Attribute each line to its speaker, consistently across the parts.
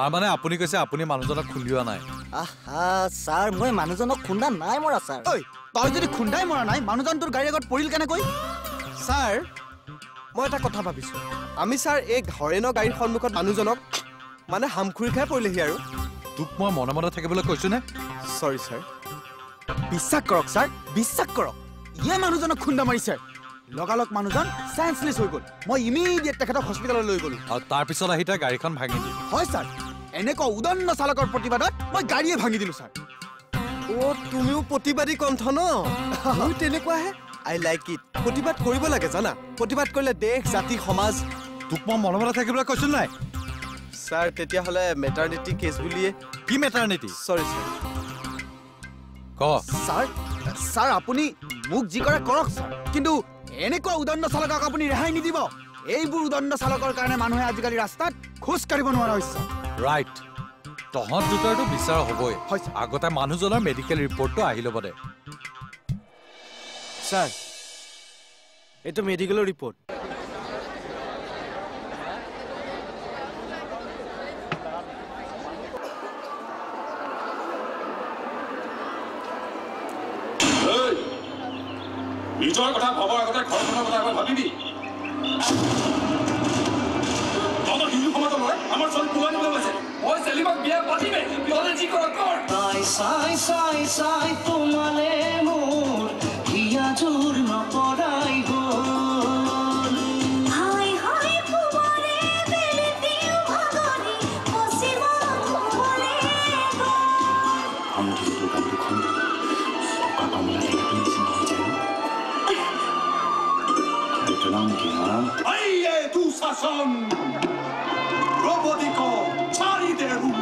Speaker 1: তাৰ মানে আপুনি কৈছে আপুনি মানুহজনক খুন্দিওৱা নাই
Speaker 2: আহা স্যাৰ মই মানুহজনক খুন্দা নাই মৰা স্যাৰ
Speaker 3: ঐ তই যদি খুন্দাই মৰা নাই মানুহজন তোৰ গাড়ীৰ আগত পৰিল কেনেকৈ
Speaker 4: স্যাৰ মই এটা কথা ভাবিছো আমি স্যাৰ এই হৰেণৰ গাড়ীৰ সন্মুখত মানুহজনক মানে হামখুৰি খাই পৰিলেহি আৰু
Speaker 1: তোক মই মনে মনে থাকিবলৈ কৈছো নে
Speaker 4: সৰি স্যাৰ
Speaker 3: বিশ্বাস কৰক স্যাৰ বিশ্বাস কৰক ইয়ে মানুহজনক খুন্দা মাৰিছে লগালগ মানুহজন সেন্সলেছ হৈ গ'ল মই ইমিডিয়েট তেখেতক হস্পিটাললৈ লৈ গ'লো
Speaker 1: আৰু তাৰ পিছত আহি তই গাড়ীখন ভাঙি দিলি
Speaker 3: হয় স্যাৰ এনেকুৱা উদণ্ড চালকৰ প্ৰতিবাদত মই গাড়ীয়ে ভাঙি দিলো স্যাৰ
Speaker 4: তুমিও প্ৰতিবাদী কণ্ঠ ন মই তেনেকুৱাহে আই লাইক ইট প্ৰতিবাদ কৰিব লাগে জানা প্ৰতিবাদ কৰিলে দেশ জাতি সমাজ
Speaker 1: তোক মই মনে মনে থাকিবলৈ কৈছো নাই
Speaker 4: স্যাৰ তেতিয়াহ'লে মেটাৰনিটি কেছ বুলিয়ে
Speaker 1: কি মেটাৰনিটি
Speaker 4: সৰি স্যাৰ
Speaker 1: ক
Speaker 3: স্যাৰ আপুনি মোক যি কৰে কৰক স্যাৰ কিন্তু এনেকুৱা উদণ্ড চালকক আপুনি ৰেহাই নিদিব এইবোৰ উদণ্ড চালকৰ কাৰণে মানুহে আজিকালি ৰাস্তাত খোজ কাঢ়িব নোৱাৰা হৈছে
Speaker 1: ৰাইট তহঁত দুটাৰতো বিচাৰ হ'বই আগতে মানুহজনৰ মেডিকেল ৰিপৰ্টটো আহি ল'ব দে
Speaker 4: স্যাৰ এইটো মেডিকেলৰ ৰিপৰ্ট
Speaker 5: নিজৰ কথা ভবাৰ আগতে ঘৰখনৰ কথা এবাৰ ভাবিবি তহঁতৰ হিন্দু সমাজৰ ল'ৰাই আমাৰ ছোৱালী পোৱালি লৈ গৈছে মই চেলিবাক বিয়া পাতিমে তহঁতে যি কৰ কৰ
Speaker 6: চাই তোমালে মোৰ হিয়াজুৰ নপৰাই গ'ল হাই হাই ফুবাৰে বেলি দিও ভাগনি পছিমা ফুবাৰে গ'ল আমি কিন্তু দুখন কাকামলা দেখি
Speaker 5: Aie tu sazón robótico chari de rum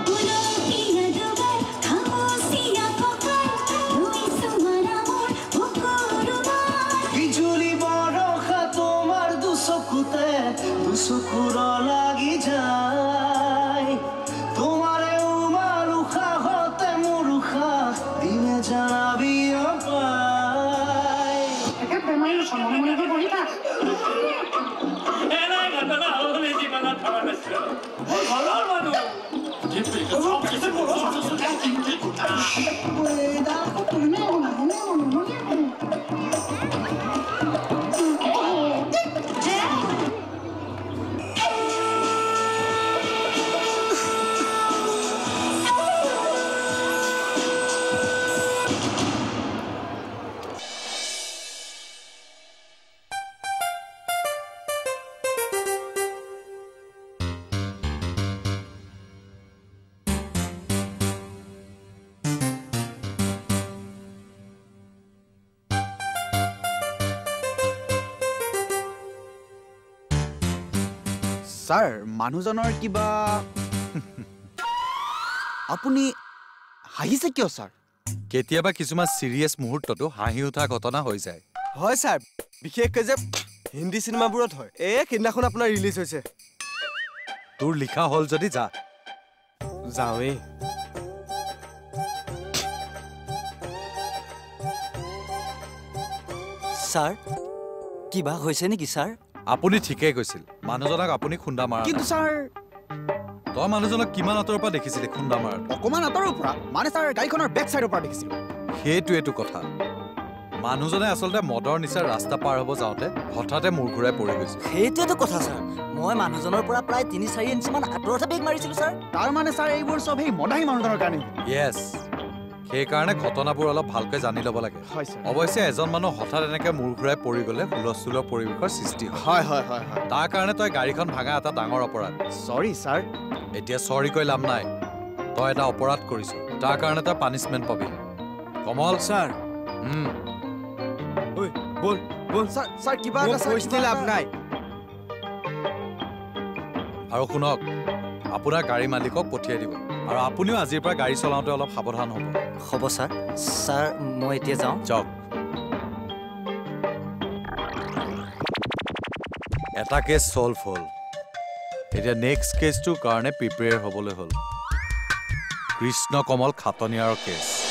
Speaker 6: বিজুলি বৰষা তোমাৰ দুচকুতে দুচকুৰ লাগি যায় তোমাৰে উমাৰ উশাহতে মোৰ উশাহ দিনে জানাবি পায় একে বেমাৰী মনে মনে বহি থাক
Speaker 3: স্যাৰ মানুহজনৰ কিবা আপুনি হাঁহিছে কিয় স্যাৰ
Speaker 1: কেতিয়াবা কিছুমান চিৰিয়াছ মুহূৰ্ততো হাঁহি উঠা ঘটনা হৈ যায়
Speaker 4: হয় স্যাৰ বিশেষকৈ যে হিন্দী চিনেমাবোৰত হয় সেইদিনাখন আপোনাৰ ৰিলিজ হৈছে
Speaker 1: তোৰ লিখা হ'ল যদি যা
Speaker 4: যাওঁৱেই
Speaker 2: স্যাৰ কিবা হৈছে নেকি স্যাৰ
Speaker 1: আপুনি ঠিকেই কৈছিল মানুহজনক আপুনি খুন্দা মাৰা
Speaker 3: কিন্তু স্যাৰ
Speaker 1: তই মানুহজনক কিমান আঁতৰৰ পৰা দেখিছিলি খুন্দা মাৰা
Speaker 3: অকমান আঁতৰৰ পৰা মানে স্যাৰ গাড়ীখনৰ বেক চাইডৰ পৰা দেখিছিল
Speaker 1: সেইটোৱেটো কথা মানুহজনে আচলতে মদৰ নিচাৰ ৰাস্তা পাৰ হ'ব যাওঁতে হঠাতে মূৰ ঘূৰাই পৰি গৈছে
Speaker 2: সেইটোৱেটো কথা স্যাৰ মই মানুহজনৰ পৰা প্ৰায় ৩-৪ ইঞ্চিমান আঁতৰতে বেগ মাৰিছিলো স্যাৰ
Speaker 3: তাৰ মানে স্যাৰ এইবোৰ চব সেই মদাহী মানুহজনৰ কাৰণে
Speaker 1: য়েছ সেইকাৰণে ঘটনাবোৰ অলপ ভালকৈ জানি ল'ব লাগে
Speaker 3: হয় স্যাৰ
Speaker 1: অৱশ্যে এজন মানুহ হঠাৎ এনেকৈ মূৰ ঘূৰাই পৰি গ'লে হুলস্থুলৰ পৰিৱেশৰ সৃষ্টি
Speaker 3: হয় হয় হয়
Speaker 1: তাৰ কাৰণে তই গাড়ীখন ভাঙা এটা ডাঙৰ অপৰাধ
Speaker 3: সৰি স্যাৰ
Speaker 1: এতিয়া চৰি কৈ লাভ নাই তই এটা অপৰাধ কৰিছ তাৰ কাৰণে তই পানিছমেণ্ট পাবি কমল
Speaker 4: স্যাৰ ঐ বল বল
Speaker 3: স্যাৰ স্যাৰ কিবা
Speaker 4: মোক কৈছিলি লাভ নাই
Speaker 1: আৰু শুনক আপোনাৰ গাড়ী মালিকক পঠিয়াই দিব আৰু আপুনিও আজিৰ পৰা গাড়ী চলাওঁতে অলপ সাৱধান হ'ব
Speaker 2: হ'ব স্যাৰ স্যাৰ মই এতিয়া যাওঁ
Speaker 1: যাওক এটা কেছ ছল্ভ হ'ল এতিয়া নেক্সট কেছটোৰ কাৰণে প্ৰিপেয়াৰ হ'বলৈ হ'ল কৃষ্ণ কমল খাটনিয়াৰৰ কেছ